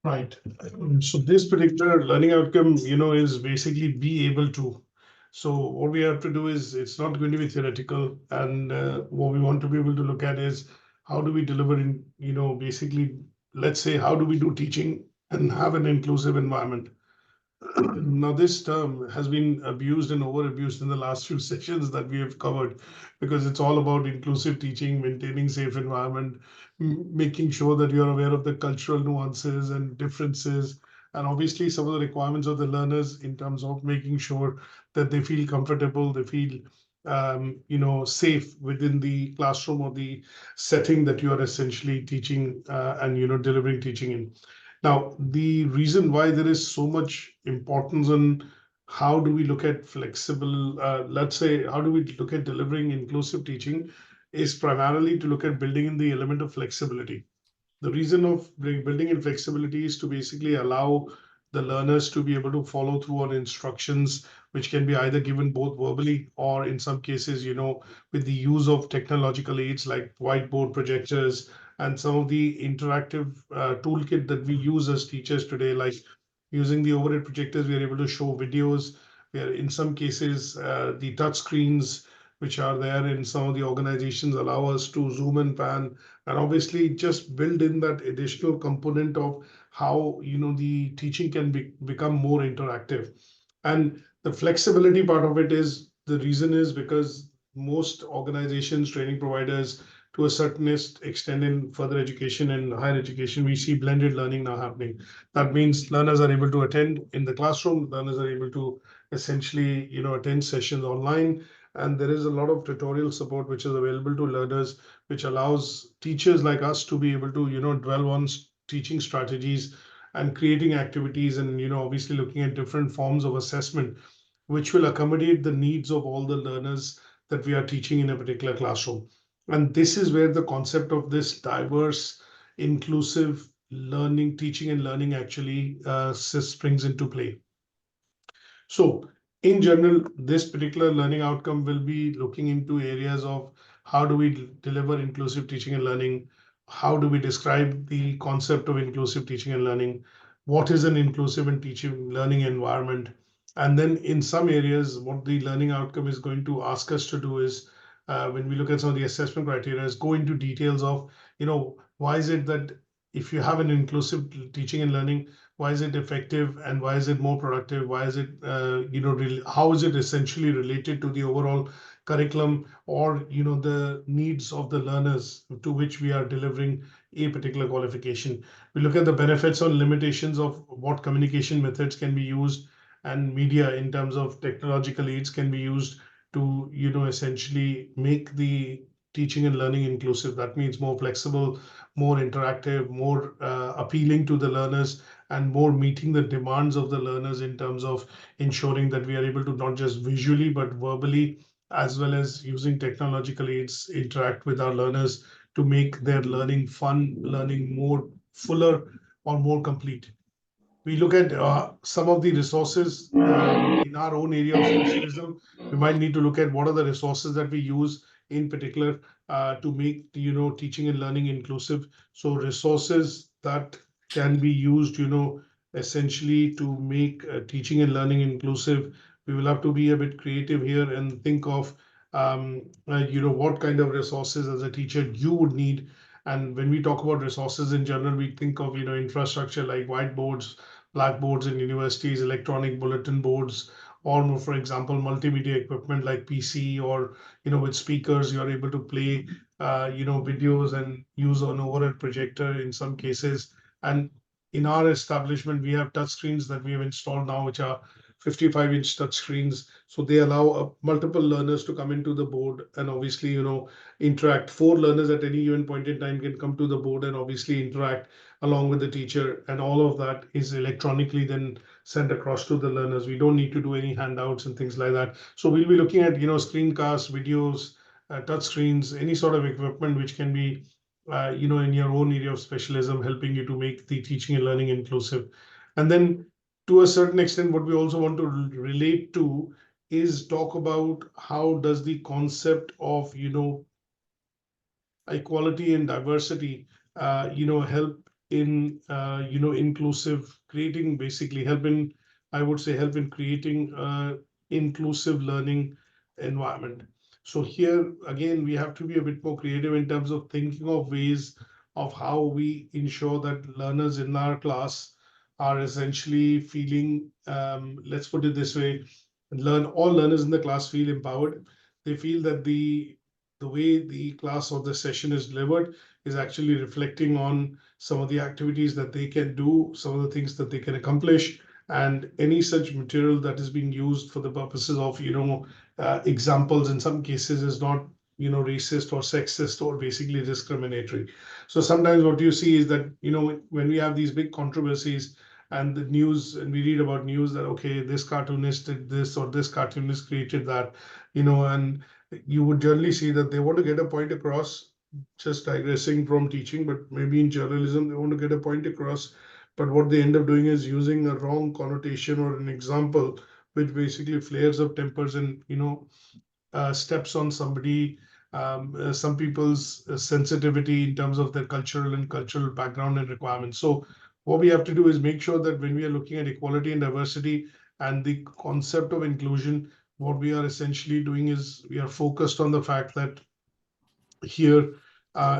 Right. So this particular learning outcome, is basically be able to. So what we have to do is it's not going to be theoretical, and what we want to be able to look at is how do we deliver in, basically, let's say, how do we do teaching and have an inclusive environment. Now, this term has been abused and over abused in the last few sessions that we have covered, because it's all about inclusive teaching, maintaining safe environment, making sure that you're aware of the cultural nuances and differences, and obviously some of the requirements of the learners in terms of making sure that they feel comfortable, they feel safe within the classroom or the setting that you are essentially teaching and delivering teaching in. Now, the reason why there is so much importance on how do we look at flexible, let's say, how do we look at delivering inclusive teaching is primarily to look at building in the element of flexibility. The reason of building in flexibility is to basically allow the learners to be able to follow through on instructions, which can be either given both verbally or in some cases, with the use of technological aids like whiteboard projectors and some of the interactive toolkit that we use as teachers today, like using the overhead projectors, we are able to show videos. Where in some cases, the touch screens which are there in some of the organizations allow us to zoom and pan, and obviously just build in that additional component of how the teaching can become more interactive. And the flexibility part of it is the reason is because most organizations, training providers, to a certain extent in further education and higher education, we see blended learning now happening. That means learners are able to attend in the classroom, learners are able to essentially attend sessions online, and there is a lot of tutorial support which is available to learners, which allows teachers like us to be able to dwell on teaching strategies and creating activities, and obviously looking at different forms of assessment which will accommodate the needs of all the learners that we are teaching in a particular classroom. And this is where the concept of this diverse, inclusive learning, teaching and learning actually springs into play. So in general, this particular learning outcome will be looking into areas of how do we deliver inclusive teaching and learning? How do we describe the concept of inclusive teaching and learning? What is an inclusive and teaching learning environment? And then in some areas, what the learning outcome is going to ask us to do is, when we look at some of the assessment criteria, is go into details of, why is it that if you have an inclusive teaching and learning, why is it effective and why is it more productive? Why is it, how is it essentially related to the overall curriculum or, the needs of the learners to which we are delivering a particular qualification? We look at the benefits or limitations of what communication methods can be used and media in terms of technological aids can be used to, essentially make the teaching and learning inclusive. That means more flexible, more interactive, more appealing to the learners, and more meeting the demands of the learners in terms of ensuring that we are able to not just visually but verbally, as well as using technological aids, interact with our learners to make their learning fun, learning more fuller or more complete. We look at some of the resources in our own area of specialism. We might need to look at what are the resources that we use in particular to make teaching and learning inclusive. So resources that can be used essentially to make teaching and learning inclusive. We will have to be a bit creative here and think of what kind of resources as a teacher you would need. And when we talk about resources in general, we think of infrastructure like whiteboards, blackboards in universities, electronic bulletin boards, or for example, multimedia equipment like PC, or with speakers, you're able to play videos and use an overhead projector in some cases. And in our establishment, we have touch screens that we have installed now, which are 55-inch touch screens. So they allow multiple learners to come into the board and obviously, interact. 4 learners at any given point in time can come to the board and obviously interact along with the teacher, and all of that is electronically then sent across to the learners. We don't need to do any handouts and things like that. So we'll be looking at screencasts, videos, touch screens, any sort of equipment which can be in your own area of specialism, helping you to make the teaching and learning inclusive. And then to a certain extent, what we also want to relate to is talk about how does the concept of equality and diversity, help in, inclusive creating, basically help in, I would say, help in creating inclusive learning environment. So here again, we have to be a bit more creative in terms of thinking of ways of how we ensure that learners in our class are essentially feeling, let's put it this way, all learners in the class feel empowered. They feel that the way the class or the session is delivered is actually reflecting on some of the activities that they can do, some of the things that they can accomplish, and any such material that is being used for the purposes of, examples in some cases is not, racist or sexist or basically discriminatory. So sometimes what you see is that, when we have these big controversies and the news, and we read about news that, okay, this cartoonist did this or this cartoonist created that, and you would generally see that they want to get a point across, just digressing from teaching, but maybe in journalism, they want to get a point across. But what they end up doing is using a wrong connotation or an example, which basically flares up tempers and, steps on some people's sensitivity in terms of their cultural background and requirements. So what we have to do is make sure that when we are looking at equality and diversity and the concept of inclusion, what we are essentially doing is we are focused on the fact that here,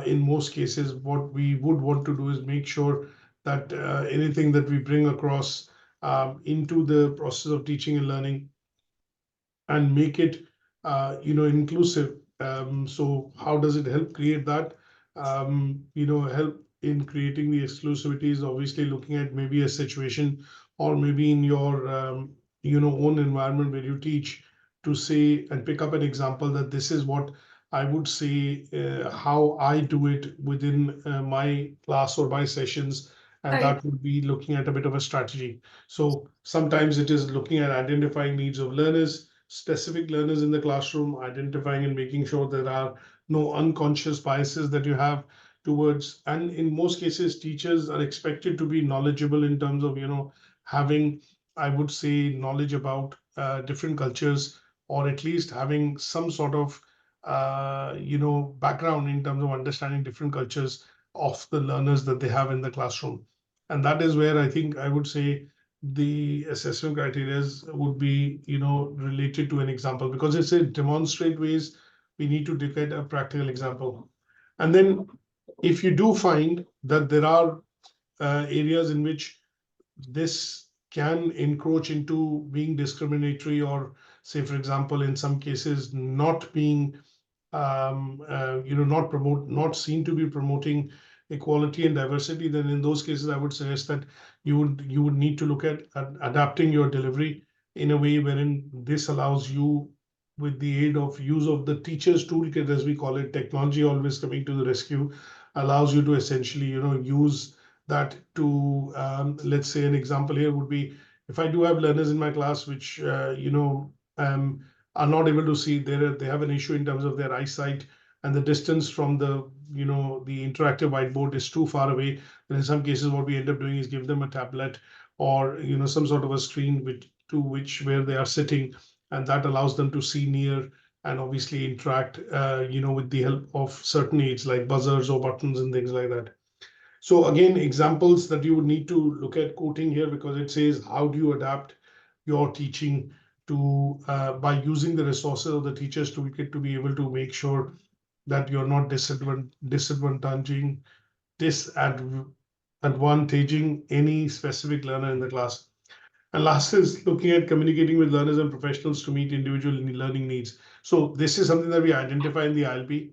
in most cases, what we would want to do is make sure that anything that we bring across into the process of teaching and learning and make it, inclusive. So how does it help create that? Help in creating the exclusivity is obviously looking at maybe a situation or maybe in your, own environment where you teach, to say and pick up an example that this is what I would say, how I do it within my class or my sessions. And Right. that would be looking at a bit of a strategy. So sometimes it is looking at identifying needs of learners, specific learners in the classroom, identifying and making sure there are no unconscious biases that you have towards. And in most cases, teachers are expected to be knowledgeable in terms of, having, I would say, knowledge about different cultures, or at least having some sort of, background in terms of understanding different cultures of the learners that they have in the classroom. And that is where I think I would say the assessment criteria would be, related to an example, because it's a demonstrate ways we need to look at a practical example. And then if you do find that there are areas in which this can encroach into being discriminatory, or say, for example, in some cases not being, not seen to be promoting equality and diversity, then in those cases, I would suggest that you would need to look at adapting your delivery in a way wherein this allows you, with the aid of use of the teacher's toolkit, as we call it, technology always coming to the rescue, allows you to essentially, use that to, let's say an example here would be, if I do have learners in my class which, are not able to see, they have an issue in terms of their eyesight, and the distance from the interactive whiteboard is too far away, then in some cases what we end up doing is give them a tablet, or some sort of a screen which where they are sitting, and that allows them to see near and obviously interact, with the help of certain aids like buzzers or buttons and things like that. So again, examples that you would need to look at quoting here, because it says, how do you adapt your teaching to, by using the resources of the teachers toolkit, to be able to make sure that you're not disadvantaging any specific learner in the class. And last is looking at communicating with learners and professionals to meet individual learning needs. So this is something that we identify in the ILP.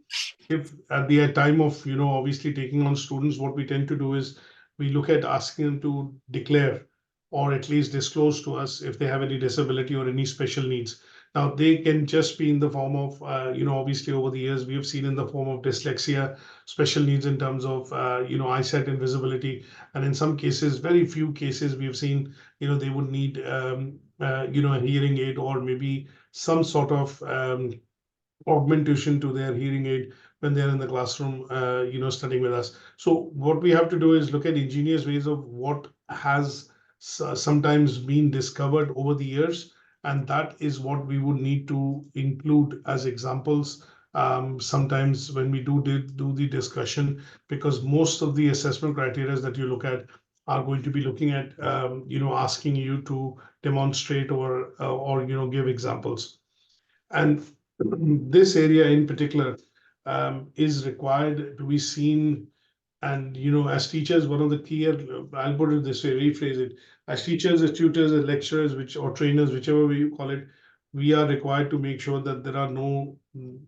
If at the time of, obviously taking on students, what we tend to do is we look at asking them to declare, or at least disclose to us, if they have any disability or any special needs. Now, they can just be in the form of, obviously over the years, we have seen in the form of dyslexia, special needs in terms of, eyesight and visibility. And in some cases, very few cases, we've seen, they would need, a hearing aid, or maybe some sort of augmentation to their hearing aid when they're in the classroom, studying with us. So what we have to do is look at ingenious ways of what has sometimes been discovered over the years, and that is what we would need to include as examples sometimes when we do the discussion, because most of the assessment criteria that you look at are going to be looking at, asking you to demonstrate or give examples. And this area in particular is required to be seen. And as teachers, one of the key, I'll put it this way, rephrase it. As teachers, as tutors, as lecturers, or trainers, whichever way you call it, we are required to make sure that there are no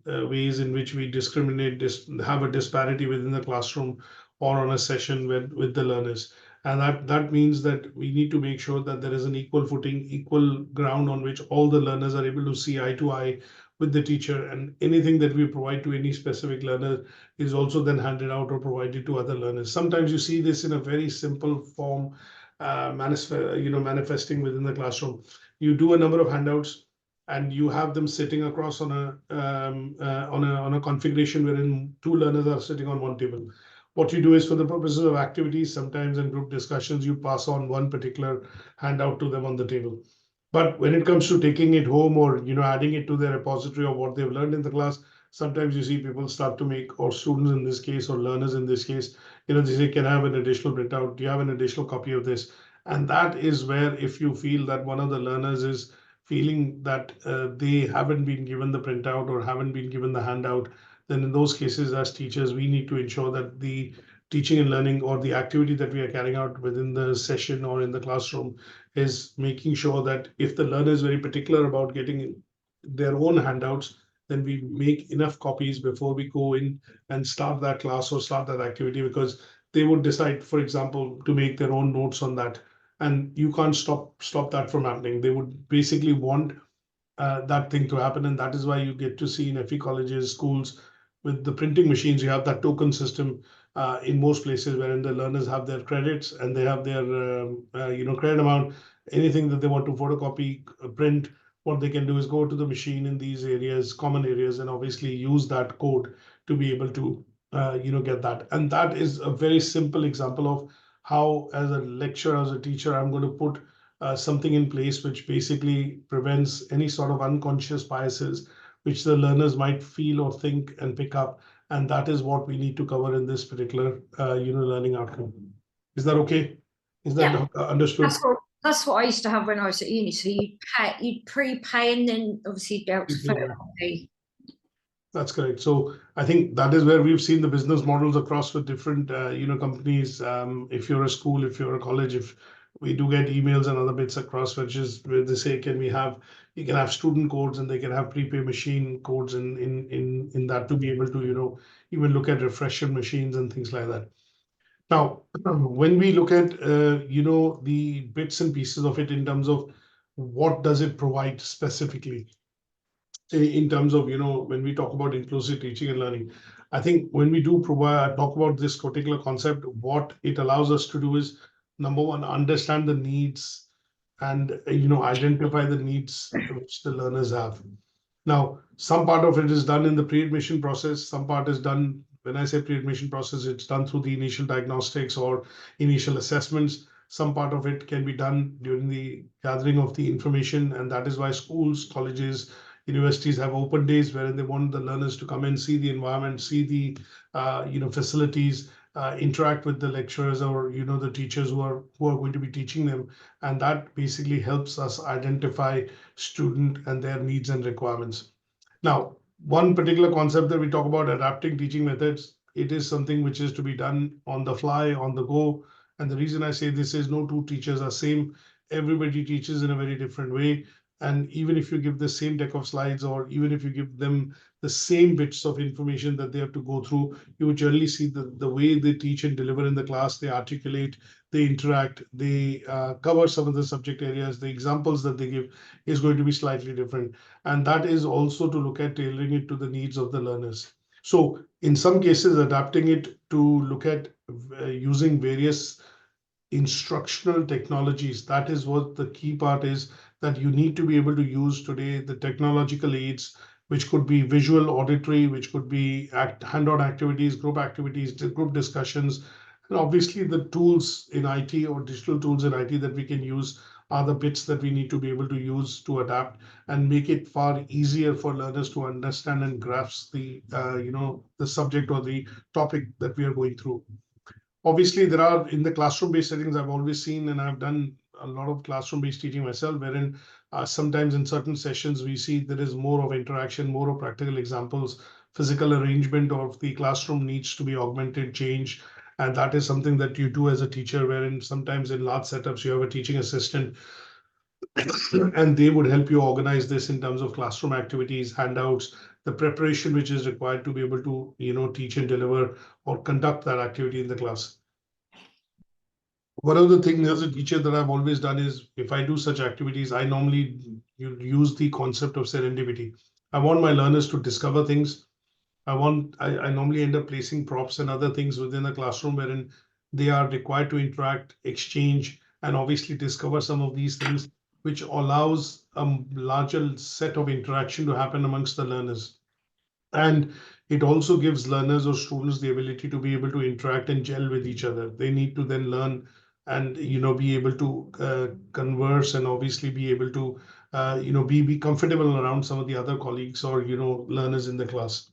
ways in which we discriminate, have a disparity within the classroom or on a session with the learners. And that means that we need to make sure that there is an equal footing, equal ground on which all the learners are able to see eye to eye with the teacher, and anything that we provide to any specific learner is also then handed out or provided to other learners. Sometimes you see this in a very simple form, manifesting within the classroom. You do a number of handouts, and you have them sitting across on a configuration wherein two learners are sitting on one table. What you do is, for the purposes of activities, sometimes in group discussions, you pass on one particular handout to them on the table. But when it comes to taking it home or adding it to their repository of what they've learned in the class, sometimes you see people start to make, or students in this case, or learners in this case, they say, can I have an additional printout? Do you have an additional copy of this? And that is where, if you feel that one of the learners is feeling that they haven't been given the printout or haven't been given the handout, then in those cases, as teachers, we need to ensure that the teaching and learning, or the activity that we are carrying out within the session or in the classroom, is making sure that if the learner is very particular about getting their own handouts, then we make enough copies before we go in and start that class or start that activity, because they would decide, for example, to make their own notes on that. And you can't stop that from happening. They would basically want that thing to happen. And that is why you get to see in FE colleges, schools, with the printing machines, you have that token system in most places, wherein the learners have their credits and they have their credit amount. Anything that they want to photocopy, print, what they can do is go to the machine in these areas, common areas, and obviously use that code to be able to get that. And that is a very simple example of how, as a lecturer, as a teacher, I'm going to put something in place which basically prevents any sort of unconscious biases which the learners might feel or think and pick up. And that is what we need to cover in this particular learning outcome. Is that okay? Is that understood? That's what I used to have when I was at uni. So you'd prepay, and then obviously you'd be able to photocopy. That's correct. So I think that is where we've seen the business models across with different companies. If you're a school, if you're a college, if we do get emails and other bits across, which is where they say, you can have student codes, and they can have prepay machine codes in that, to be able to even look at refresher machines and things like that. Now, when we look at the bits and pieces of it in terms of what does it provide specifically, in terms of when we talk about inclusive teaching and learning, I think when we do talk about this particular concept, what it allows us to do is, number one, understand the needs and identify the needs which the learners have. Now, some part of it is done in the pre-admission process. Some part is done, when I say pre-admission process, it's done through the initial diagnostics or initial assessments. Some part of it can be done during the gathering of the information, and that is why schools, colleges, universities have open days wherein they want the learners to come and see the environment, see the facilities, interact with the lecturers or the teachers who are going to be teaching them, and that basically helps us identify student and their needs and requirements. Now, one particular concept that we talk about, adapting teaching methods, it is something which is to be done on the fly, on the go. And the reason I say this is, no two teachers are same. Everybody teaches in a very different way. And even if you give the same deck of slides, or even if you give them the same bits of information that they have to go through, you would generally see the way they teach and deliver in the class, they articulate, they interact, they cover some of the subject areas, the examples that they give is going to be slightly different. And that is also to look at tailoring it to the needs of the learners. So in some cases, adapting it to look at using various instructional technologies. That is what the key part is, that you need to be able to use today the technological aids, which could be visual, auditory, which could be hands-on activities, group discussions, and obviously the tools in IT or digital tools in IT that we can use are the bits that we need to be able to use to adapt and make it far easier for learners to understand and grasp the the subject or the topic that we are going through. Obviously, there are in the classroom-based settings, I've always seen, and I've done a lot of classroom-based teaching myself, wherein sometimes in certain sessions we see there is more of interaction, more of practical examples, physical arrangement of the classroom needs to be augmented, changed. And that is something that you do as a teacher, wherein sometimes in large setups you have a teaching assistant and they would help you organize this in terms of classroom activities, handouts, the preparation which is required to be able to, teach and deliver or conduct that activity in the class. One of the things as a teacher that I've always done is if I do such activities, I normally use the concept of serendipity. I want my learners to discover things. I normally end up placing props and other things within the classroom wherein they are required to interact, exchange, and obviously discover some of these things, which allows a larger set of interaction to happen amongst the learners. And it also gives learners or students the ability to be able to interact and gel with each other. They need to then learn and be able to converse and obviously be able to be comfortable around some of the other colleagues or learners in the class.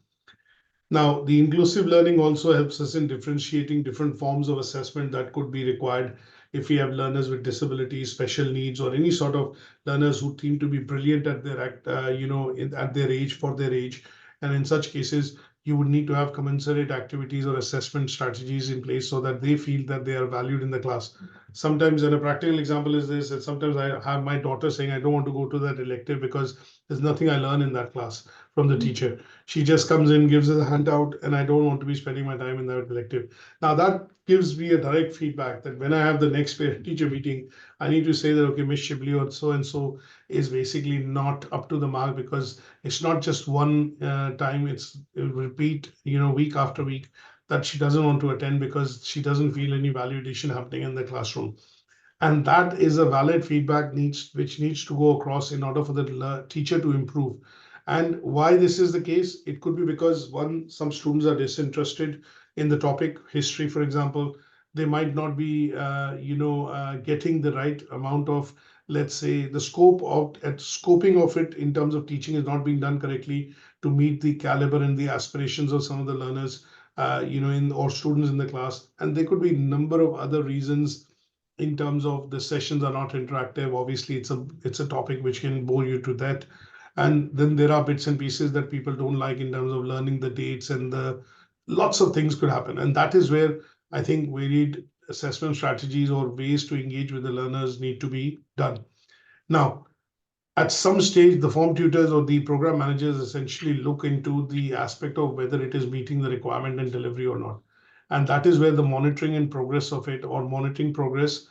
Now, the inclusive learning also helps us in differentiating different forms of assessment that could be required if we have learners with disabilities, special needs, or any sort of learners who seem to be brilliant at their at their age for their age. And in such cases, you would need to have commensurate activities or assessment strategies in place so that they feel that they are valued in the class. Sometimes, and a practical example is this, that sometimes I have my daughter saying, I don't want to go to that elective because there's nothing I learn in that class from the teacher. She just comes in, gives us a handout, and I don't want to be spending my time in that elective. Now, that gives me a direct feedback that when I have the next parent-teacher meeting, I need to say that, okay, Miss Shibli or so-and-so is basically not up to the mark because it's not just one time, it's repeat, week after week that she doesn't want to attend because she doesn't feel any validation happening in the classroom. And that is a valid feedback which needs to go across in order for the teacher to improve. And why this is the case, it could be because one, some students are disinterested in the topic, history, for example. They might not be, getting the right amount of, let's say, the scoping of it in terms of teaching is not being done correctly to meet the caliber and the aspirations of some of the learners, or students in the class. And there could be a number of other reasons in terms of the sessions are not interactive. Obviously, it's a topic which can bore you to death. And then there are bits and pieces that people don't like in terms of learning the dates and the lots of things could happen. And that is where I think varied assessment strategies or ways to engage with the learners need to be done. Now, at some stage, the form tutors or the program managers essentially look into the aspect of whether it is meeting the requirement and delivery or not. And that is where the monitoring and progress of it or monitoring progress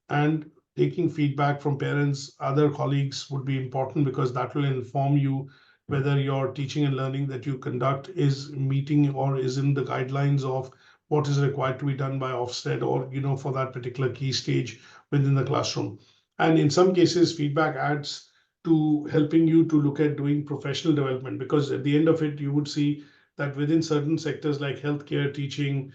and taking feedback from parents, other colleagues would be important because that will inform you whether your teaching and learning that you conduct is meeting or is in the guidelines of what is required to be done by Ofsted or, for that particular key stage within the classroom. And in some cases, feedback adds to helping you to look at doing professional development, because at the end of it, you would see that within certain sectors like healthcare, teaching,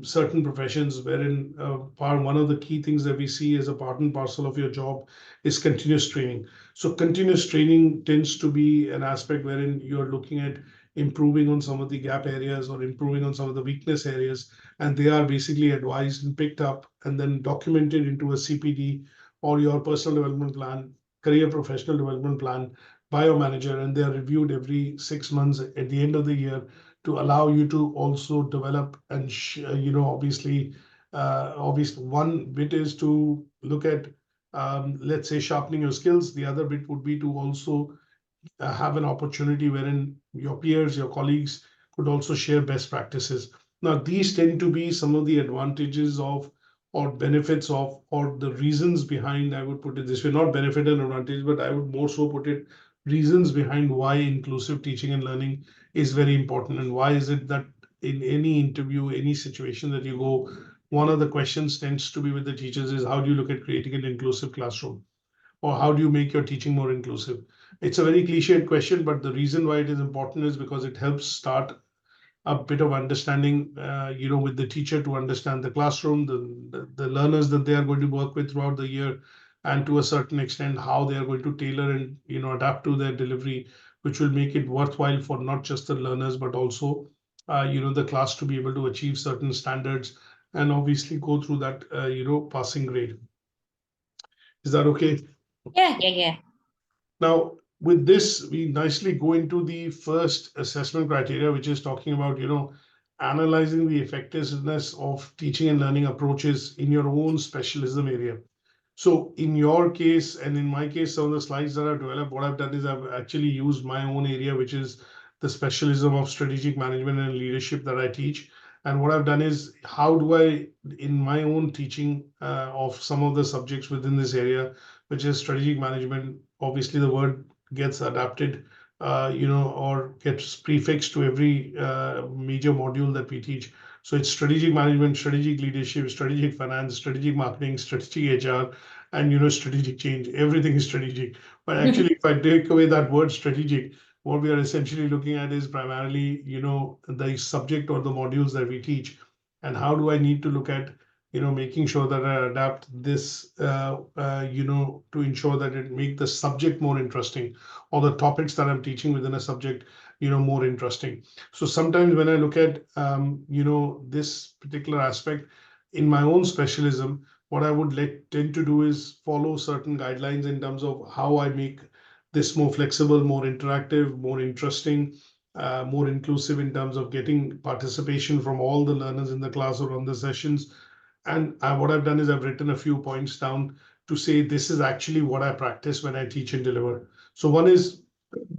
certain professions wherein one of the key things that we see as a part and parcel of your job is continuous training. So continuous training tends to be an aspect wherein you're looking at improving on some of the gap areas or improving on some of the weakness areas, and they are basically advised and picked up and then documented into a CPD or your personal development plan, career professional development plan by your manager, and they are reviewed every 6 months at the end of the year to allow you to also develop and obviously one bit is to look at let's say sharpening your skills. The other bit would be to also have an opportunity wherein your peers, your colleagues could also share best practices. Now, these tend to be some of the advantages of or benefits of or the reasons behind, I would put it this way, not benefit and advantage, but I would more so put it reasons behind why inclusive teaching and learning is very important. And why is it that in any interview, any situation that you go, one of the questions tends to be with the teachers is how do you look at creating an inclusive classroom? Or how do you make your teaching more inclusive? It's a very cliched question, but the reason why it is important is because it helps start a bit of understanding, with the teacher to understand the classroom, the learners that they are going to work with throughout the year, and to a certain extent how they are going to tailor and adapt to their delivery, which will make it worthwhile for not just the learners but also the class to be able to achieve certain standards and obviously go through that passing grade. Is that okay? Yeah. Now, with this, we nicely go into the first assessment criteria, which is talking about, analyzing the effectiveness of teaching and learning approaches in your own specialism area. So in your case, and in my case, some of the slides that I've developed, what I've done is I've actually used my own area, which is the specialism of strategic management and leadership that I teach. And what I've done is, how do I, in my own teaching of some of the subjects within this area, which is strategic management, obviously the word gets adapted, or gets prefixed to every major module that we teach. So it's strategic management, strategic leadership, strategic finance, strategic marketing, strategic HR, and strategic change. Everything is strategic. But actually, if I take away that word strategic, what we are essentially looking at is primarily, the subject or the modules that we teach, and how do I need to look at, making sure that I adapt this, to ensure that it make the subject more interesting, or the topics that I'm teaching within a subject, more interesting. So sometimes when I look at, this particular aspect in my own specialism, what I would tend to do is follow certain guidelines in terms of how I make this more flexible, more interactive, more interesting, more inclusive in terms of getting participation from all the learners in the class or on the sessions. And what I've done is I've written a few points down to say this is actually what I practice when I teach and deliver. So one is,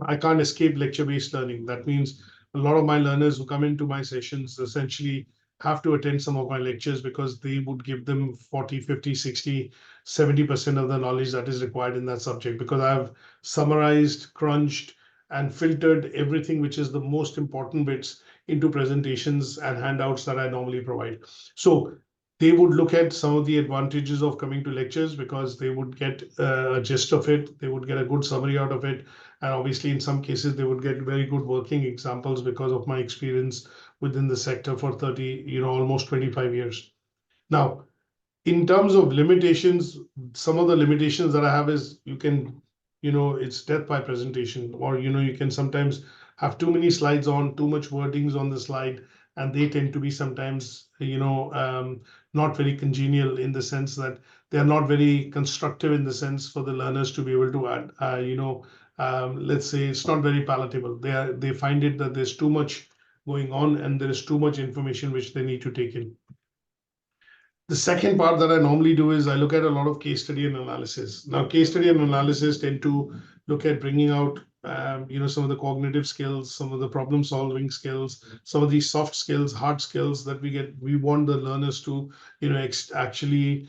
I can't escape lecture-based learning. That means a lot of my learners who come into my sessions essentially have to attend some of my lectures, because they would give them 40, 50, 60, 70% of the knowledge that is required in that subject, because I've summarized, crunched, and filtered everything which is the most important bits into presentations and handouts that I normally provide. So they would look at some of the advantages of coming to lectures, because they would get a gist of it, they would get a good summary out of it, and obviously in some cases they would get very good working examples because of my experience within the sector for 30, almost 25 years. Now, in terms of limitations, some of the limitations that I have is it's death by presentation, or you can sometimes have too many slides on, too much wordings on the slide, and they tend to be sometimes not very congenial, in the sense that they are not very constructive in the sense for the learners to be able to add, let's say it's not very palatable. They find it that there's too much going on and there is too much information which they need to take in. The second part that I normally do is I look at a lot of case study and analysis. Now, case study and analysis tend to look at bringing out, some of the cognitive skills, some of the problem solving skills, some of these soft skills, hard skills that we want the learners to, actually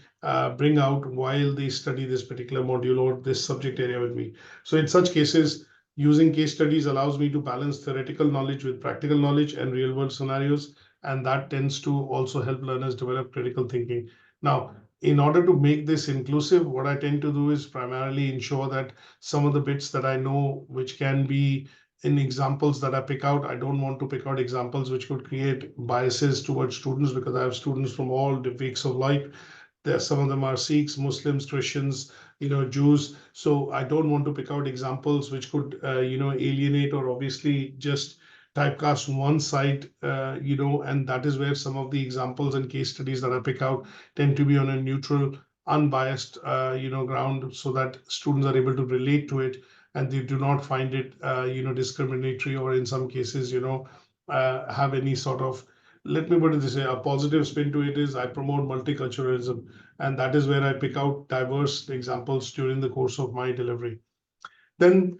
bring out while they study this particular module or this subject area with me. So in such cases, using case studies allows me to balance theoretical knowledge with practical knowledge and real world scenarios, and that tends to also help learners develop critical thinking. Now, in order to make this inclusive, what I tend to do is primarily ensure that some of the bits that I know, which can be in examples that I pick out, I don't want to pick out examples which could create biases towards students, because I have students from all the walks of life. Some of them are Sikhs, Muslims, Christians, Jews. So I don't want to pick out examples which could, alienate or obviously just typecast one side, and that is where some of the examples and case studies that I pick out tend to be on a neutral, unbiased, ground, so that students are able to relate to it and they do not find it, discriminatory, or in some cases, have any sort of, let me put it this way, a positive spin to it is I promote multiculturalism, and that is where I pick out diverse examples during the course of my delivery. Then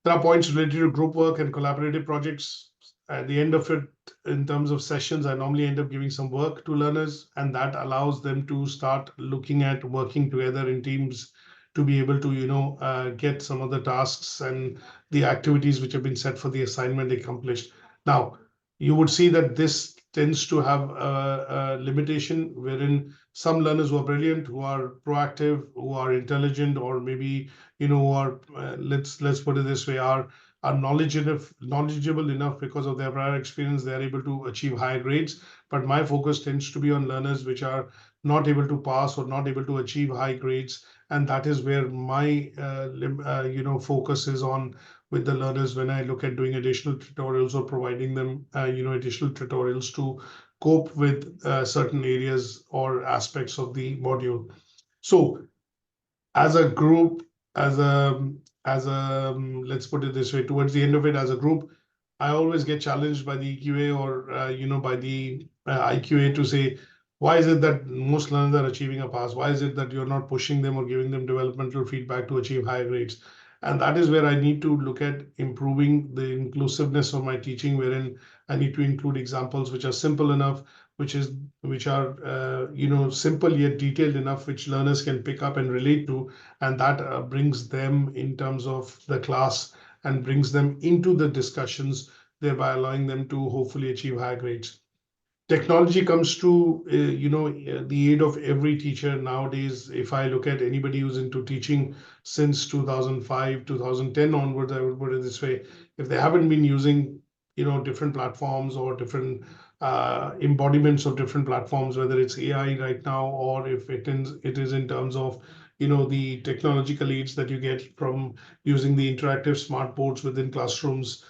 there are points related to group work and collaborative projects. At the end of it, in terms of sessions, I normally end up giving some work to learners, and that allows them to start looking at working together in teams to be able to, get some of the tasks and the activities which have been set for the assignment accomplished. Now, you would see that this tends to have a limitation, wherein some learners who are brilliant, who are proactive, who are intelligent, or maybe who are, let's put it this way, are knowledgeable enough because of their prior experience, they are able to achieve higher grades. but my focus tends to be on learners which are not able to pass or not able to achieve high grades. And that is where my focus is on with the learners when I look at doing additional tutorials or providing them additional tutorials to cope with certain areas or aspects of the module. So as a group, let's put it this way, towards the end of it, as a group, I always get challenged by the EQA or by the IQA to say, why is it that most learners are achieving a pass? Why is it that you're not pushing them or giving them developmental feedback to achieve higher grades? And that is where I need to look at improving the inclusiveness of my teaching, wherein I need to include examples which are simple enough, which are simple yet detailed enough, which learners can pick up and relate to, and that brings them in terms of the class and brings them into the discussions, thereby allowing them to hopefully achieve higher grades. Technology comes to the aid of every teacher nowadays. If I look at anybody who's into teaching since 2005, 2010 onwards, I would put it this way: if they haven't been using different platforms or different embodiments of different platforms, whether it's AI right now or if it is in terms of the technological aids that you get from using the interactive smart boards within classrooms,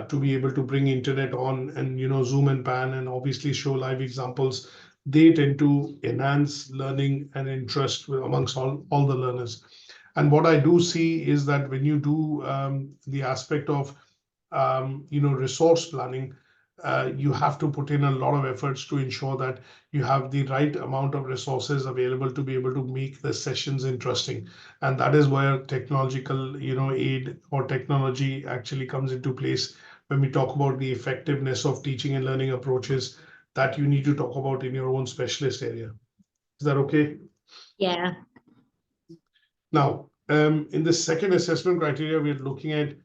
to be able to bring internet on and zoom and pan and obviously show live examples, they tend to enhance learning and interest amongst all the learners. And what I do see is that when you do the aspect of resource planning, you have to put in a lot of efforts to ensure that you have the right amount of resources available to be able to make the sessions interesting. And that is where technological, aid or technology actually comes into place when we talk about the effectiveness of teaching and learning approaches that you need to talk about in your own specialist area. Is that okay? Yeah. Now, in the second assessment criteria, we're looking at,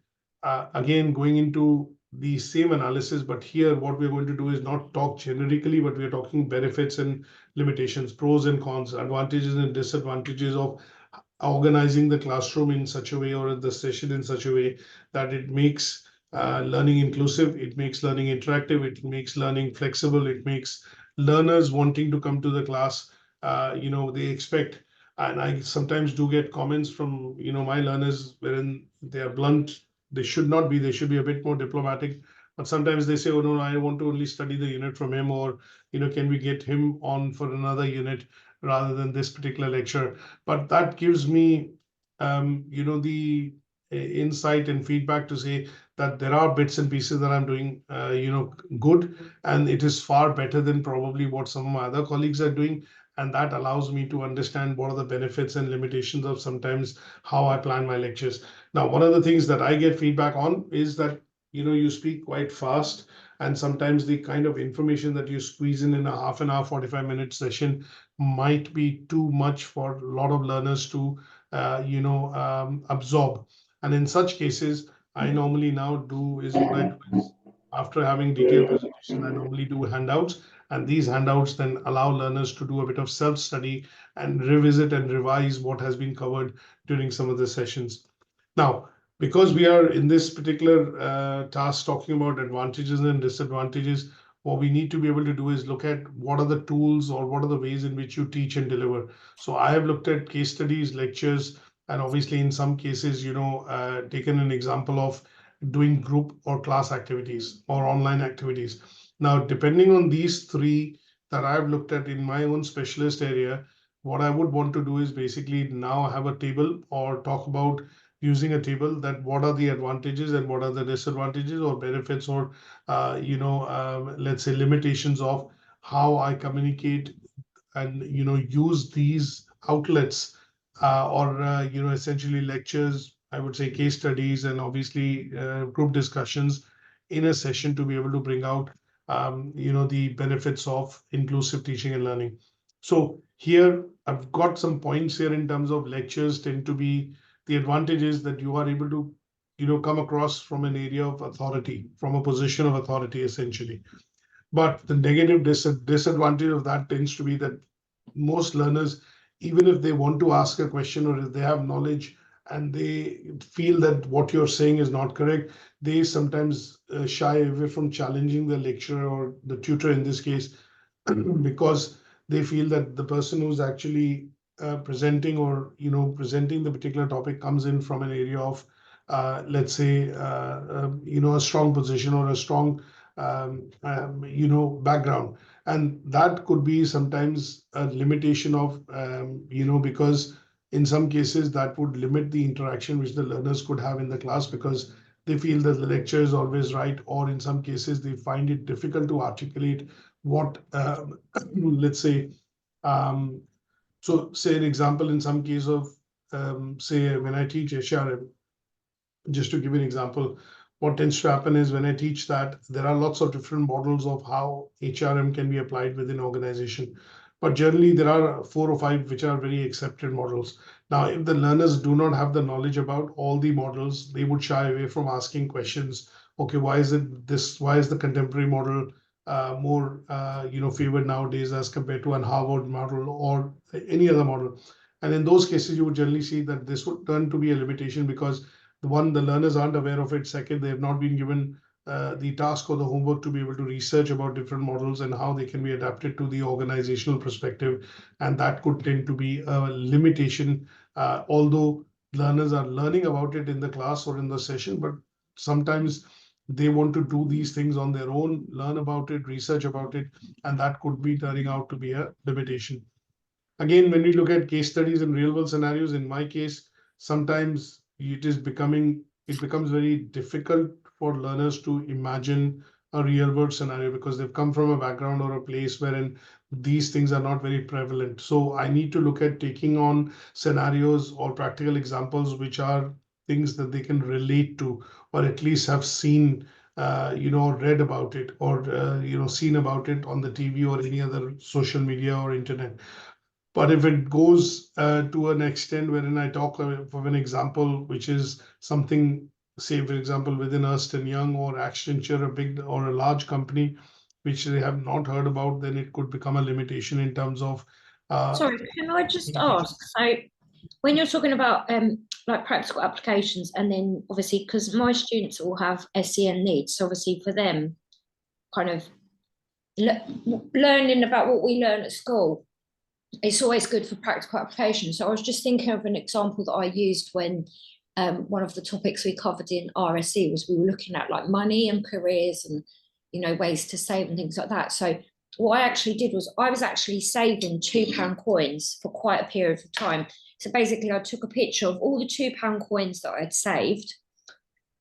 again, going into the same analysis, but here what we're going to do is not talk generically, but we're talking benefits and limitations, pros and cons, advantages and disadvantages of organizing the classroom in such a way or the session in such a way that it makes learning inclusive, it makes learning interactive, it makes learning flexible, it makes learners wanting to come to the class. They expect, and I sometimes do get comments from my learners wherein they are blunt. They should not be. They should be a bit more diplomatic. But sometimes they say, "Oh no, I want to only study the unit from him," or can we get him on for another unit rather than this particular lecture? But that gives me, the insight and feedback to say that there are bits and pieces that I'm doing, good, and it is far better than probably what some of my other colleagues are doing. And that allows me to understand what are the benefits and limitations of sometimes how I plan my lectures. Now, one of the things that I get feedback on is that you speak quite fast, and sometimes the kind of information that you squeeze in a half an hour, 45-minute session might be too much for a lot of learners to absorb. And in such cases, I normally now do is what I do is, after having detailed presentation, I normally do handouts, and these handouts then allow learners to do a bit of self-study and revisit and revise what has been covered during some of the sessions. Now, because we are in this particular task talking about advantages and disadvantages, what we need to be able to do is look at what are the tools or what are the ways in which you teach and deliver. So I have looked at case studies, lectures, and obviously in some cases, taken an example of doing group or class activities or online activities. Now, depending on these three that I've looked at in my own specialist area, what I would want to do is basically now have a table or talk about using a table that what are the advantages and what are the disadvantages or benefits or, let's say limitations of how I communicate and, use these outlets or essentially lectures, I would say case studies, and obviously group discussions in a session to be able to bring out, the benefits of inclusive teaching and learning. So here I've got some points here in terms of lectures tend to be the advantages that you are able to, come across from an area of authority, from a position of authority, essentially. But the negative disadvantage of that tends to be that most learners, even if they want to ask a question or if they have knowledge and they feel that what you're saying is not correct, they sometimes shy away from challenging the lecturer or the tutor in this case, because they feel that the person who's actually presenting or presenting the particular topic comes in from an area of let's say a strong position or a strong background, and that could be sometimes a limitation of because in some cases that would limit the interaction which the learners could have in the class, because they feel that the lecture is always right, or in some cases they find it difficult to articulate what let's say so say an example in some case of say when I teach HRM, just to give you an example, what tends to happen is when I teach that, there are lots of different models of how HRM can be applied within organization. But generally, there are 4 or 5 which are very accepted models. Now, if the learners do not have the knowledge about all the models, they would shy away from asking questions. Okay, why is it this? Why is the contemporary model more favored nowadays as compared to an Harvard model or any other model? And in those cases, you would generally see that this would turn to be a limitation, because one, the learners aren't aware of it. Second, they have not been given the task or the homework to be able to research about different models and how they can be adapted to the organizational perspective. And that could tend to be a limitation, although learners are learning about it in the class or in the session, but sometimes they want to do these things on their own, learn about it, research about it, and that could be turning out to be a limitation. Again, when we look at case studies and real world scenarios, in my case, sometimes it becomes very difficult for learners to imagine a real world scenario, because they've come from a background or a place wherein these things are not very prevalent. So I need to look at taking on scenarios or practical examples which are things that they can relate to, or at least have seen read about it, or seen about it on the TV or any other social media or internet. But if it goes to an extent wherein I talk of an example, which is something, say, for example, within Ernst & Young or Accenture, a big or a large company, which they have not heard about, then it could become a limitation in terms of. Sorry, can I just Communication. ask? So, when you're talking about like practical applications, and then obviously because my students all have SEN needs, so obviously for them, kind of learning about what we learn at school, it's always good for practical application. So I was just thinking of an example that I used when one of the topics we covered in RSE was we were looking at like money and careers and ways to save and things like that. So what I actually did was I was actually saving £2 coins for quite a period of time. So basically I took a picture of all the £2 coins that I'd saved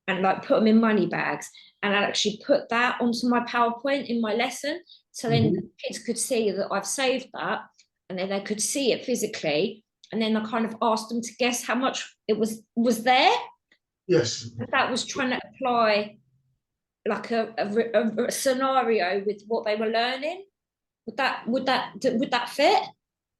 and like put them in money bags, and I actually put that onto my PowerPoint in my lesson. So then kids could see that I've saved that, and then they could see it physically. And then I kind of asked them to guess how much it was there. Yes. That was trying to apply like a scenario with what they were learning. Would that fit?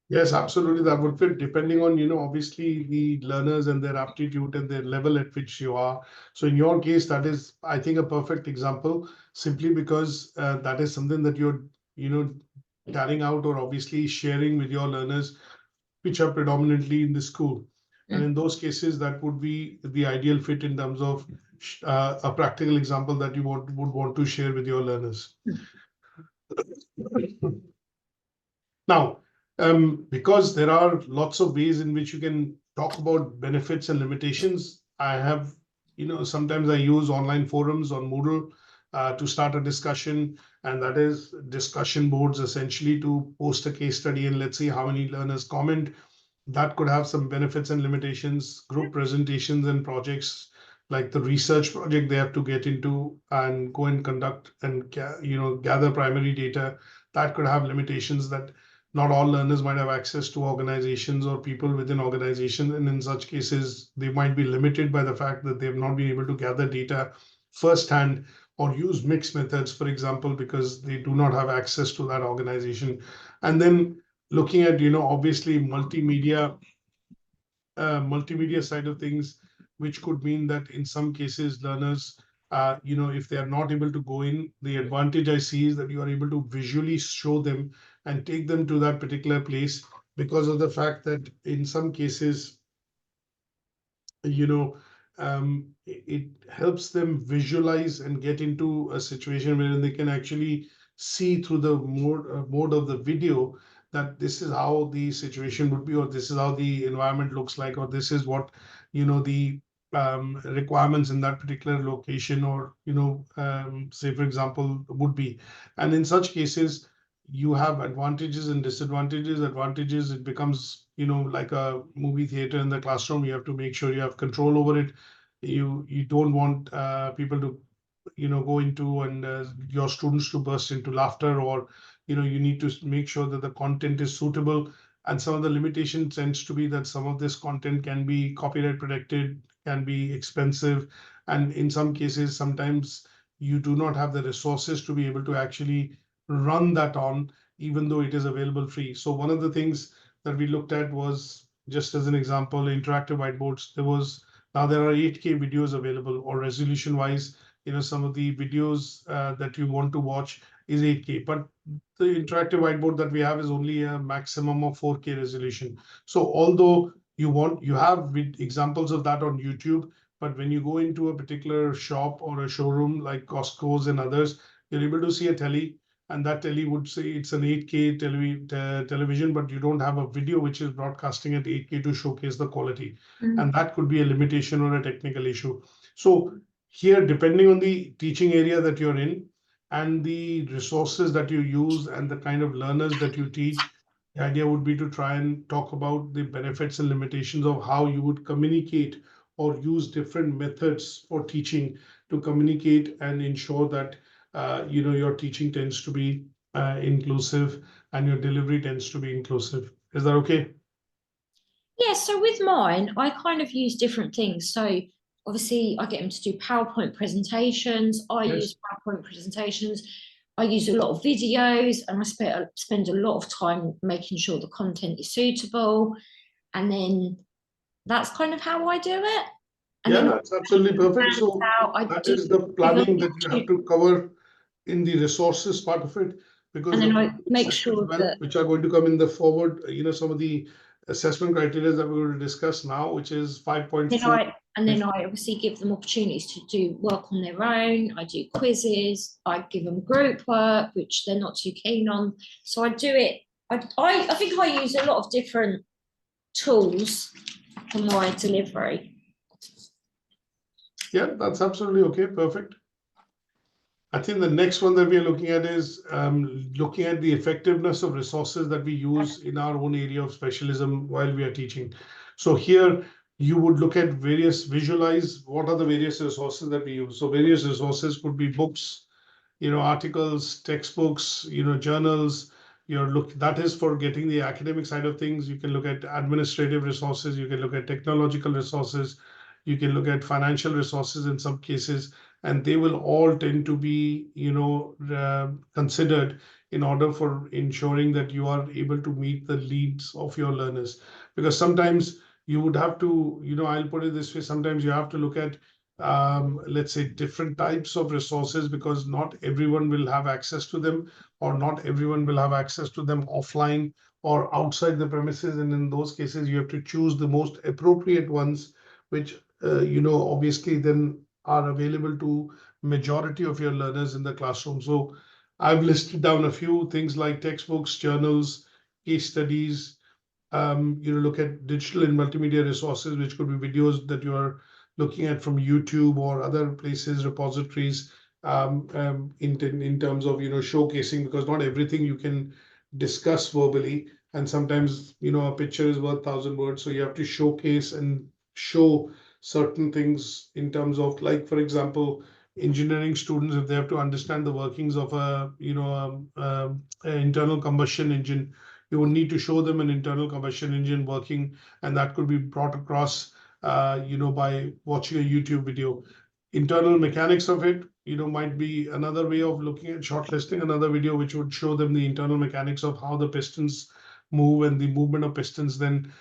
Yes, absolutely. That would fit depending on, obviously the learners and their aptitude and their level at which you are. So in your case, that is, I think, a perfect example, simply because that is something that you're, carrying out or obviously sharing with your learners, which are predominantly in the school. And in those cases, that would be the ideal fit in terms of a practical example that you would want to share with your learners. Now, because there are lots of ways in which you can talk about benefits and limitations, I have, sometimes I use online forums on Moodle to start a discussion, and that is discussion boards essentially to post a case study and let's see how many learners comment. That could have some benefits and limitations. Group presentations and projects like the research project they have to get into and go and conduct and gather primary data, that could have limitations, that not all learners might have access to organizations or people within organizations, and in such cases they might be limited by the fact that they have not been able to gather data firsthand or use mixed methods, for example, because they do not have access to that organization. And then looking at obviously multimedia side of things, which could mean that in some cases learners if they are not able to go in, the advantage I see is that you are able to visually show them and take them to that particular place, because of the fact that in some cases it helps them visualize and get into a situation where they can actually see through the mode of the video that this is how the situation would be, or this is how the environment looks like, or this is what, the requirements in that particular location, or, say, for example, would be. And in such cases, you have advantages and disadvantages. Advantages, it becomes, like a movie theater in the classroom. You have to make sure you have control over it. You don't want people to go into, and your students to burst into laughter, or you need to make sure that the content is suitable. And some of the limitation tends to be that some of this content can be copyright protected, can be expensive, and in some cases sometimes you do not have the resources to be able to actually run that on, even though it is available free. So one of the things that we looked at was, just as an example, interactive whiteboards. Now there are 8K videos available, or resolution wise, some of the videos that you want to watch is 8K, but the interactive whiteboard that we have is only a maximum of 4K resolution. So although you have examples of that on YouTube, but when you go into a particular shop or a showroom like Costco's and others, you're able to see a telly, and that telly would say it's an 8K television, but you don't have a video which is broadcasting at 8K to showcase the quality. And that could be a limitation or a technical issue. So here, depending on the teaching area that you're in and the resources that you use and the kind of learners that you teach, the idea would be to try and talk about the benefits and limitations of how you would communicate or use different methods for teaching to communicate and ensure that your teaching tends to be inclusive and your delivery tends to be inclusive. Is that okay? Yeah, so with mine, I kind of use different things. So obviously, I get them to do PowerPoint presentations. I use PowerPoint presentations. I use a lot of videos, and I spend a lot of time making sure the content is suitable. And then that's kind of how I do it. And Yeah, then that's absolutely perfect. So that is the planning that you have to cover in the resources part of it, because and the then I make as sure well, that, which are going to come in the forward, some of the assessment criteria that we're going to discuss now, which is 5.4. and then I obviously give them opportunities to do work on their own. I do quizzes. I give them group work, which they're not too keen on. So I do it. I think I use a lot of different tools for my delivery. Yeah, that's absolutely okay. Perfect. I think the next one that we are looking at is looking at the effectiveness of resources that we use in our own area of specialism while we are teaching. So here you would look at visualize what are the various resources that we use. So various resources could be books, articles, textbooks, journals. That is for getting the academic side of things. You can look at administrative resources. You can look at technological resources. You can look at financial resources in some cases, and they will all tend to be, considered in order for ensuring that you are able to meet the needs of your learners. Because sometimes you would have to, I'll put it this way, sometimes you have to look at let's say different types of resources, because not everyone will have access to them, or not everyone will have access to them offline or outside the premises. And in those cases, you have to choose the most appropriate ones, which, obviously then are available to majority of your learners in the classroom. So I've listed down a few things like textbooks, journals, case studies. Look at digital and multimedia resources, which could be videos that you are looking at from YouTube or other places, repositories, in terms of, showcasing, because not everything you can discuss verbally. And sometimes, a picture is worth 1,000 words. So you have to showcase and show certain things in terms of, like, for example, engineering students, if they have to understand the workings of a, an internal combustion engine, you would need to show them an internal combustion engine working, and that could be brought across, by watching a YouTube video. Internal mechanics of it, might be another way of looking at shortlisting another video, which would show them the internal mechanics of how the pistons move, and the movement of pistons, then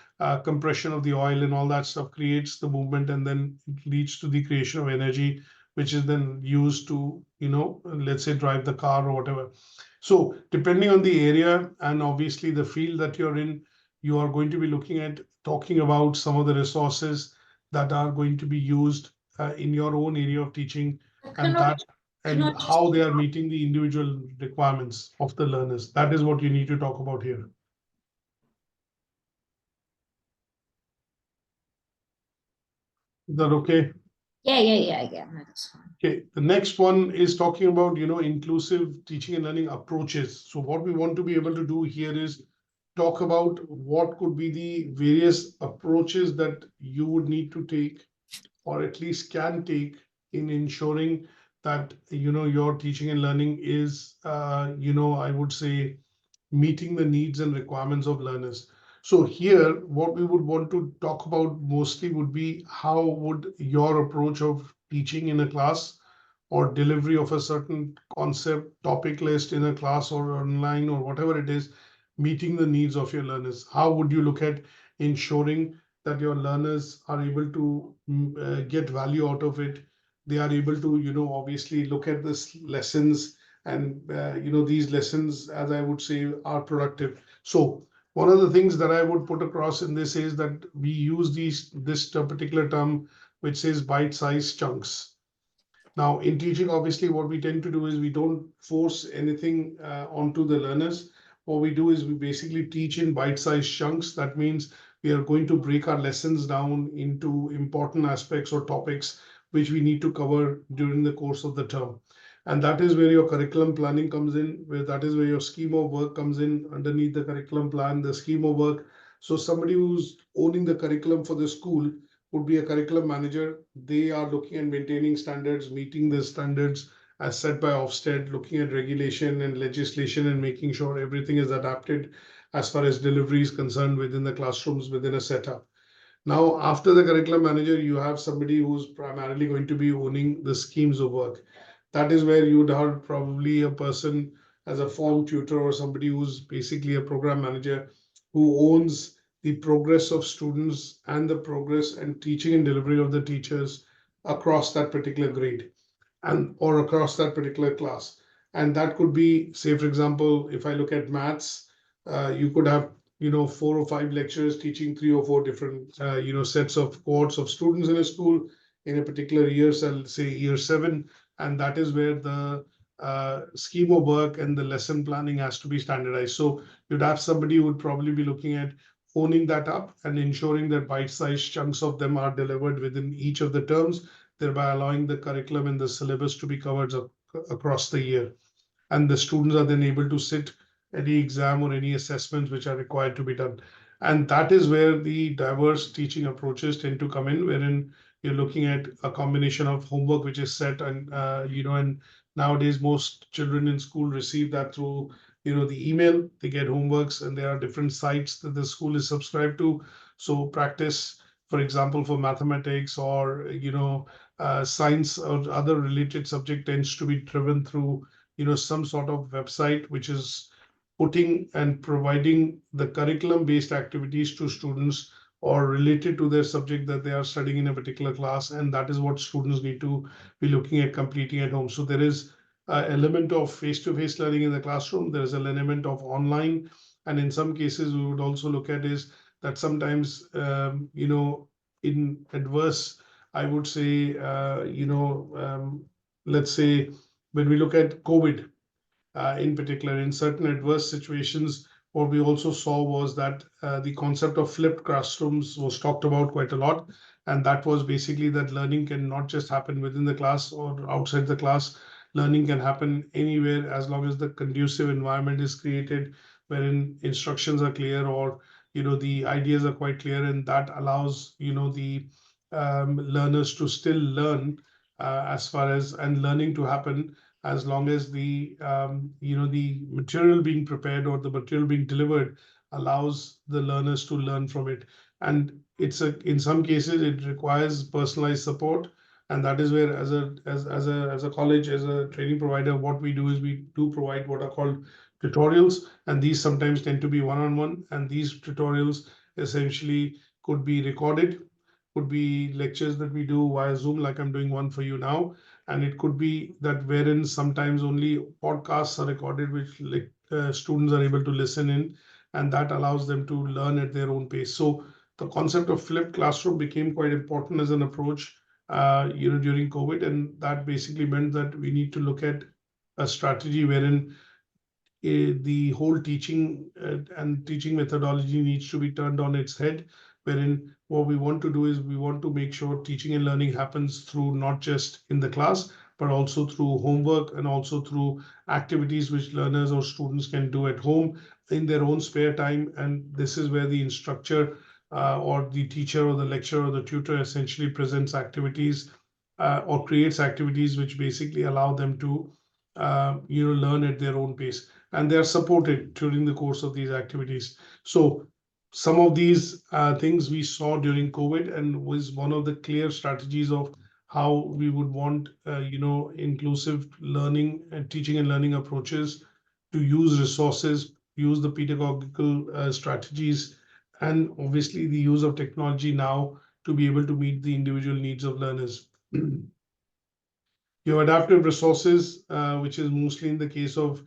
compression of the oil and all that stuff creates the movement, and then it leads to the creation of energy, which is then used to, let's say, drive the car or whatever. So depending on the area and obviously the field that you're in, you are going to be looking at talking about some of the resources that are going to be used in your own area of teaching, and that Can I and just, how they are meeting the individual requirements of the learners. That is what you need to talk about here. Is that okay? yeah, no, that's fine. Okay, the next one is talking about, inclusive teaching and learning approaches. So what we want to be able to do here is talk about what could be the various approaches that you would need to take, or at least can take, in ensuring that, your teaching and learning is, I would say, meeting the needs and requirements of learners. So here, what we would want to talk about mostly would be how would your approach of teaching in a class or delivery of a certain concept, topic list in a class or online or whatever it is, meeting the needs of your learners. How would you look at ensuring that your learners are able to get value out of it? They are able to, obviously look at this lessons, and these lessons, as I would say, are productive. So one of the things that I would put across in this is that we use this particular term which says bite-sized chunks. Now, in teaching, obviously, what we tend to do is we don't force anything onto the learners. What we do is we basically teach in bite-sized chunks. That means we are going to break our lessons down into important aspects or topics which we need to cover during the course of the term. And that is where your curriculum planning comes in, where that is where your scheme of work comes in underneath the curriculum plan, the scheme of work. So somebody who's owning the curriculum for the school would be a curriculum manager. They are looking at maintaining standards, meeting the standards as set by Ofsted, looking at regulation and legislation and making sure everything is adapted as far as delivery is concerned within the classrooms, within a setup. Now, after the curriculum manager, you have somebody who's primarily going to be owning the schemes of work. That is where you would have probably a person as a form tutor or somebody who's basically a program manager who owns the progress of students and the progress and teaching and delivery of the teachers across that particular grade and or across that particular class. And that could be, say, for example, if I look at maths, you could have 4 or 5 lecturers teaching 3 or 4 different sets of cohorts of students in a school in a particular year, so I'll say year 7, and that is where the scheme of work and the lesson planning has to be standardized. So you'd have somebody who would probably be looking at owning that up and ensuring that bite-sized chunks of them are delivered within each of the terms, thereby allowing the curriculum and the syllabus to be covered across the year. And the students are then able to sit any exam or any assessments which are required to be done. And that is where the diverse teaching approaches tend to come in, wherein you're looking at a combination of homework which is set, and and nowadays most children in school receive that through the email. They get homeworks, and there are different sites that the school is subscribed to. So practice, for example, for mathematics or science or other related subject tends to be driven through some sort of website which is putting and providing the curriculum based activities to students or related to their subject that they are studying in a particular class, and that is what students need to be looking at completing at home. So there is an element of face-to-face learning in the classroom, there is an element of online, and in some cases we would also look at is that sometimes in adverse, I would say, let's say when we look at COVID, in particular, in certain adverse situations, what we also saw was that the concept of flipped classrooms was talked about quite a lot. And that was basically that learning can not just happen within the class or outside the class. Learning can happen anywhere as long as the conducive environment is created, wherein instructions are clear, or the ideas are quite clear, and that allows the learners to still learn, as far as and learning to happen as long as the the material being prepared or the material being delivered allows the learners to learn from it. And in some cases it requires personalized support, and that is where as a college, as a training provider, what we do is we do provide what are called tutorials, and these sometimes tend to be one-on-one, and these tutorials essentially could be recorded, could be lectures that we do via Zoom, like I'm doing one for you now. And it could be that wherein sometimes only podcasts are recorded, which students are able to listen in, and that allows them to learn at their own pace. So the concept of flipped classroom became quite important as an approach during COVID, and that basically meant that we need to look at a strategy wherein the whole teaching and teaching methodology needs to be turned on its head, wherein what we want to do is we want to make sure teaching and learning happens through not just in the class, but also through homework and also through activities which learners or students can do at home in their own spare time. And this is where the instructor or the teacher or the lecturer or the tutor essentially presents activities or creates activities which basically allow them to learn at their own pace, and they are supported during the course of these activities. So some of these things we saw during COVID and was one of the clear strategies of how we would want, inclusive learning and teaching and learning approaches to use resources, use the pedagogical strategies, and obviously the use of technology now to be able to meet the individual needs of learners. Your adaptive resources, which is mostly in the case of,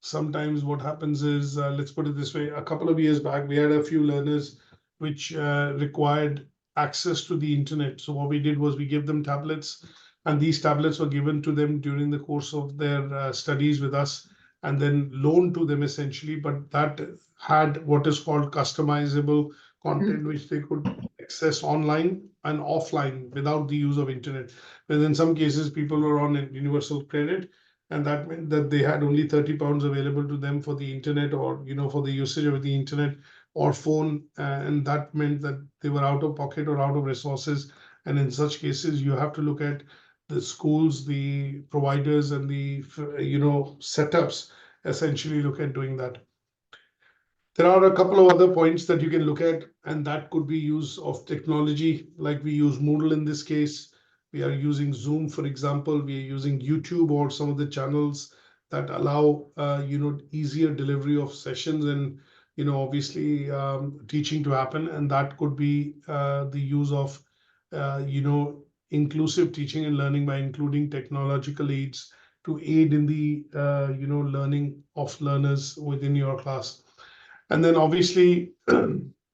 sometimes what happens is, let's put it this way, a couple of years back, we had a few learners which required access to the internet. So what we did was we gave them tablets, and these tablets were given to them during the course of their studies with us, and then loaned to them essentially. But that had what is called customizable content, which they could access online and offline without the use of internet. But in some cases, people were on a universal credit, and that meant that they had only £30 available to them for the internet, or for the usage of the internet or phone, and that meant that they were out of pocket or out of resources. And in such cases, you have to look at the schools, the providers, and the setups. Essentially, look at doing that. There are a couple of other points that you can look at, and that could be use of technology, like we use Moodle in this case. We are using Zoom, for example. We are using YouTube or some of the channels that allow, easier delivery of sessions and, obviously teaching to happen. And that could be the use of, inclusive teaching and learning by including technological aids to aid in the, learning of learners within your class. And then obviously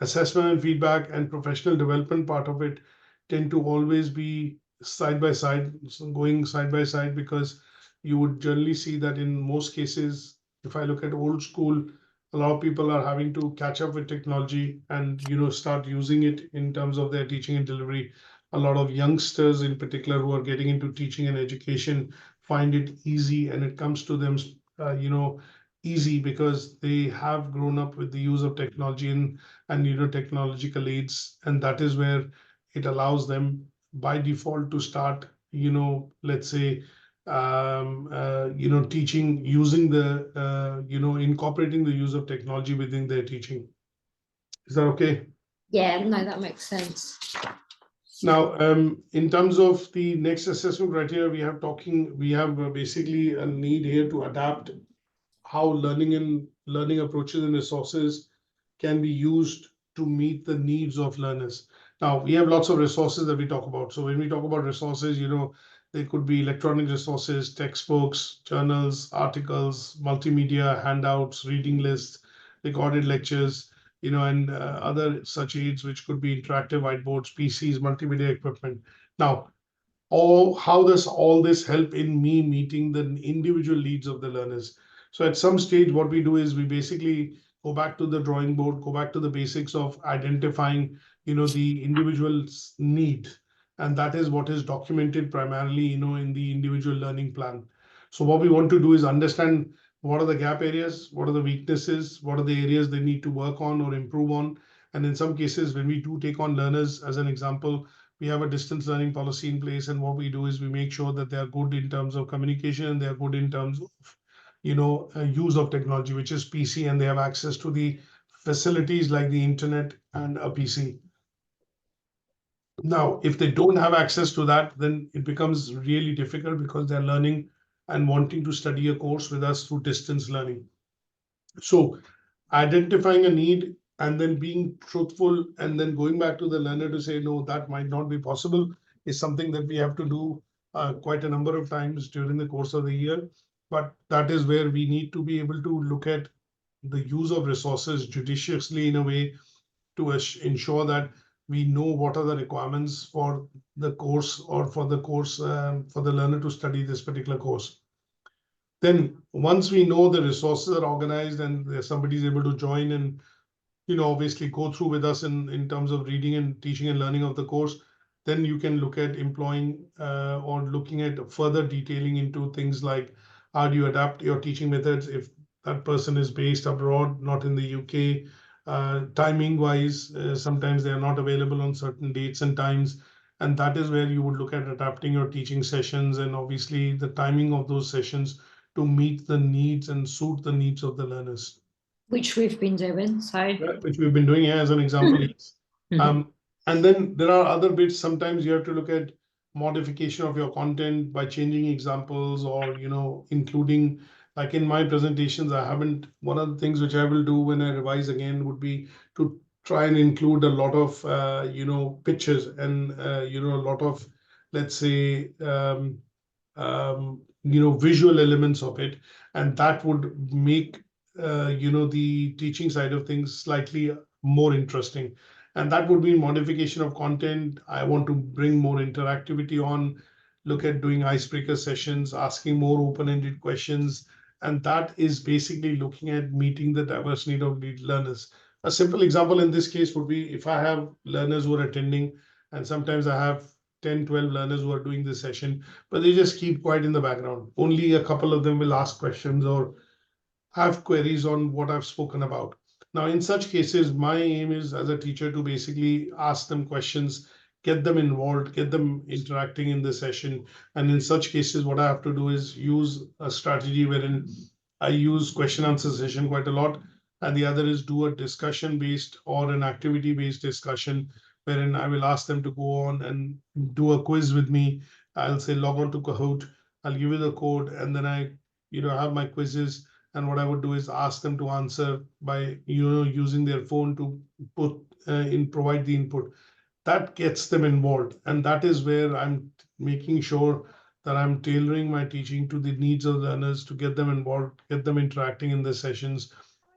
assessment and feedback and professional development part of it tend to always be side by side, going side by side, because you would generally see that in most cases, if I look at old school, a lot of people are having to catch up with technology and start using it in terms of their teaching and delivery. A lot of youngsters in particular who are getting into teaching and education find it easy, and it comes to them easy because they have grown up with the use of technology and technological aids, and that is where it allows them by default to start let's say teaching using the incorporating the use of technology within their teaching. Is that okay? Yeah, no, that makes sense. Now, in terms of the next assessment criteria, we have basically a need here to adapt how learning approaches and resources can be used to meet the needs of learners. Now, we have lots of resources that we talk about. So when we talk about resources, they could be electronic resources, textbooks, journals, articles, multimedia, handouts, reading lists, recorded lectures, and other such aids, which could be interactive whiteboards, PCs, multimedia equipment. Now, how does all this help in me meeting the individual needs of the learners? So at some stage, what we do is we basically go back to the drawing board, go back to the basics of identifying, the individual's need. And that is what is documented primarily, in the individual learning plan. So what we want to do is understand what are the gap areas, what are the weaknesses, what are the areas they need to work on or improve on. And in some cases, when we do take on learners, as an example, we have a distance learning policy in place. And what we do is we make sure that they are good in terms of communication, and they are good in terms of use of technology, which is PC, and they have access to the facilities like the internet and a PC. Now, if they don't have access to that, then it becomes really difficult because they're learning and wanting to study a course with us through distance learning. So identifying a need and then being truthful and then going back to the learner to say, no, that might not be possible, is something that we have to do quite a number of times during the course of the year. But that is where we need to be able to look at the use of resources judiciously in a way to ensure that We know what are the requirements for the course or for the course for the learner to study this particular course. Then once we know the resources are organized and somebody is able to join and obviously go through with us in terms of reading and teaching and learning of the course, then you can look at employing or looking at further detailing into things like how do you adapt your teaching methods if that person is based abroad, not in the UK. Timing wise, sometimes they are not available on certain dates and times. And that is where you would look at adapting your teaching sessions and obviously the timing of those sessions to meet the needs and suit the needs of the learners. Which we've been doing, so. Which we've been doing as an example. Yes. And then there are other bits. Sometimes you have to look at modification of your content by changing examples or, including, like in my presentations, one of the things which I will do when I revise again would be to try and include a lot of, pictures and, a lot of, let's say, visual elements of it. And that would make the teaching side of things slightly more interesting. And that would be modification of content. I want to bring more interactivity on, look at doing icebreaker sessions, asking more open-ended questions. And that is basically looking at meeting the diverse need of learners. A simple example in this case would be if I have learners who are attending, and sometimes I have 10, 12 learners who are doing this session, but they just keep quiet in the background. Only a couple of them will ask questions or have queries on what I've spoken about. Now, in such cases, my aim is as a teacher to basically ask them questions, get them involved, get them interacting in the session. And in such cases, what I have to do is use a strategy wherein I use question answer session quite a lot. And the other is do a discussion based or an activity based discussion, wherein I will ask them to go on and do a quiz with me. I'll say log on to Kahoot, I'll give you the code, and then I have my quizzes. And what I would do is ask them to answer by using their phone to provide the input. That gets them involved, and that is where I'm making sure that I'm tailoring my teaching to the needs of learners to get them involved, get them interacting in the sessions,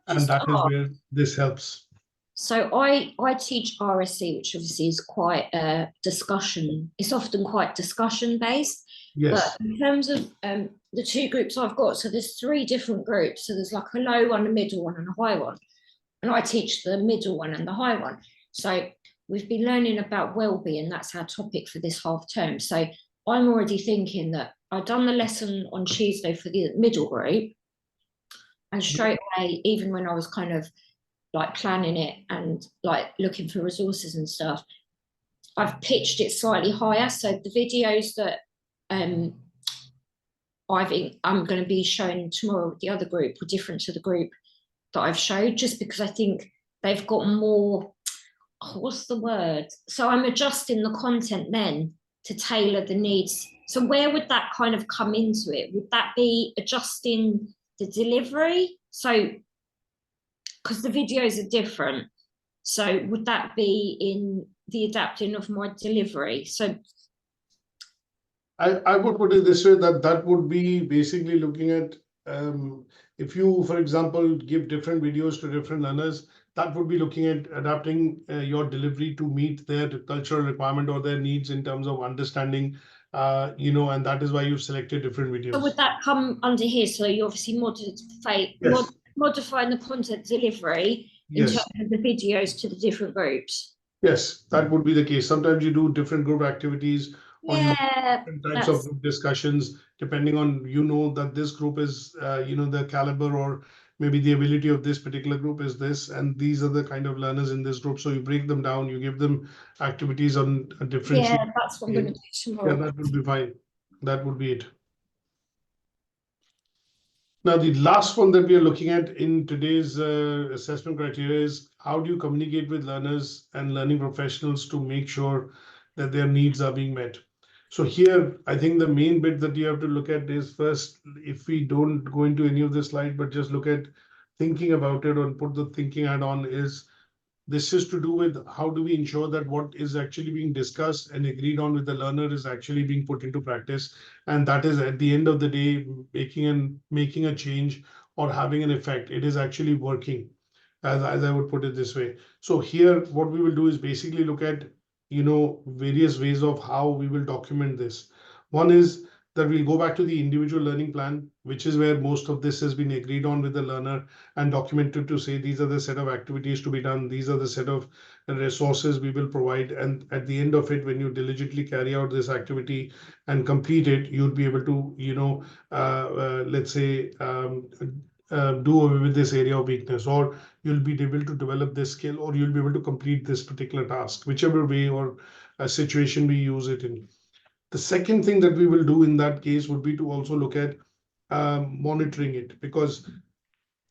and that is where this helps. So I teach RSC, which obviously is quite a discussion. It's often quite discussion based. Yes. But in terms of the two groups I've got, so there's 3 different groups. So there's like a low one, a middle one, and a high one. And I teach the middle one and the high one. So we've been learning about well-being. That's our topic for this half term. So I'm already thinking that I've done the lesson on Tuesday for the middle group. And straight away, even when I was kind of like planning it and like looking for resources and stuff, I've pitched it slightly higher. So the videos that I'm going to be showing tomorrow with the other group were different to the group that I've showed, just because I think they've got more, what's the word? So I'm adjusting the content then to tailor the needs. So where would that kind of come into it? Would that be adjusting the delivery? So, because the videos are different. So would that be in the adapting of my delivery? So I would put it this way, that would be basically looking at if you, for example, give different videos to different learners, that would be looking at adapting your delivery to meet their cultural requirement or their needs in terms of understanding, and that is why you've selected different videos. So would that come under here? So you obviously modifying the content delivery in terms of the videos to the different groups. Yes, that would be the case. Sometimes you do different group activities or different types of group discussions, depending on, that this group is, the caliber or maybe the ability of this particular group is this, and these are the kind of learners in this group. So you break them down, you give them activities on a different. Yeah, that's what I'm going to do tomorrow. Yeah, that would be fine. That would be it. Now, the last one that we are looking at in today's assessment criteria is how do you communicate with learners and learning professionals to make sure that their needs are being met. So here, I think the main bit that you have to look at is first, if we don't go into any of the slide, but just look at thinking about it and put the thinking hat on, is this is to do with how do we ensure that what is actually being discussed and agreed on with the learner is actually being put into practice. And that is at the end of the day, making a change or having an effect. It is actually working. as I would put it this way. So here, what we will do is basically look at, various ways of how we will document this. One is that we'll go back to the individual learning plan, which is where most of this has been agreed on with the learner and documented to say these are the set of activities to be done, these are the set of resources we will provide. And at the end of it, when you diligently carry out this activity and complete it, you'll be able to, let's say, do away with this area of weakness, or you'll be able to develop this skill, or you'll be able to complete this particular task, whichever way or situation we use it in. The second thing that we will do in that case would be to also look at monitoring it, because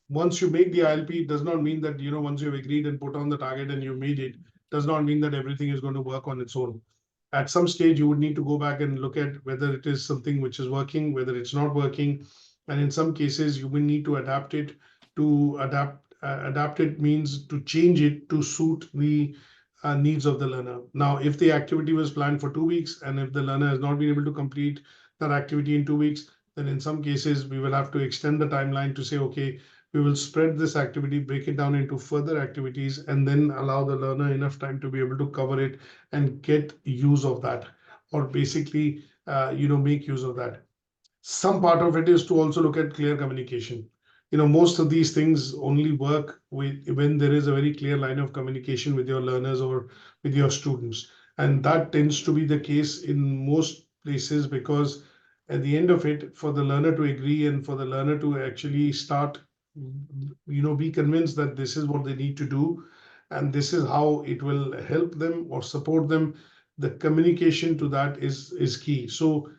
once you make the ILP, it does not mean that, once you've agreed and put on the target and you made it, does not mean that everything is going to work on its own. At some stage, you would need to go back and look at whether it is something which is working, whether it's not working. And in some cases, you will need to adapt it. Adapt it means to change it to suit the needs of the learner. Now, if the activity was planned for 2 weeks, and if the learner has not been able to complete that activity in 2 weeks, then in some cases, we will have to extend the timeline to say, okay, we will spread this activity, break it down into further activities, and then allow the learner enough time to be able to cover it and get use of that, or basically, make use of that. Some part of it is to also look at clear communication. Most of these things only work when there is a very clear line of communication with your learners or with your students. And that tends to be the case in most places, because at the end of it, for the learner to agree and for the learner to actually start, be convinced that this is what they need to do and this is how it will help them or support them, the communication to that is key. So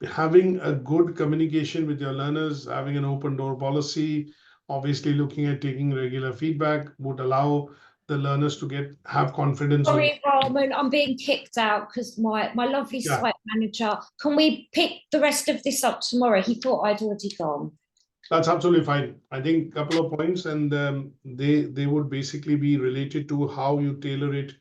having a good communication with your learners, having an open door policy, obviously looking at taking regular feedback would allow the learners to have confidence. Sorry, Raman, I'm being kicked out because my lovely site manager. Can we pick the rest of this up tomorrow? He thought I'd already gone. That's absolutely fine. I think a couple of points, and they would basically be related to how you tailor it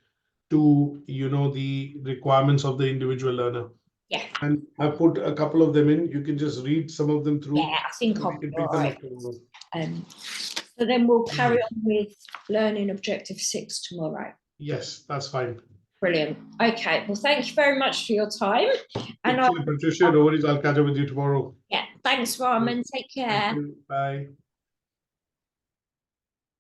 to the requirements of the individual learner. Yeah. And I put a couple of them in. You can just read some of them through. Yeah, I think I'll be all right. So then we'll carry on with learning objective 6 tomorrow. Yes, that's fine. Brilliant. Okay. Well, thank you very much for your time. And Patricia, no worries. I'll catch up with you tomorrow. Yeah. Thanks, Raman. Take care. Bye.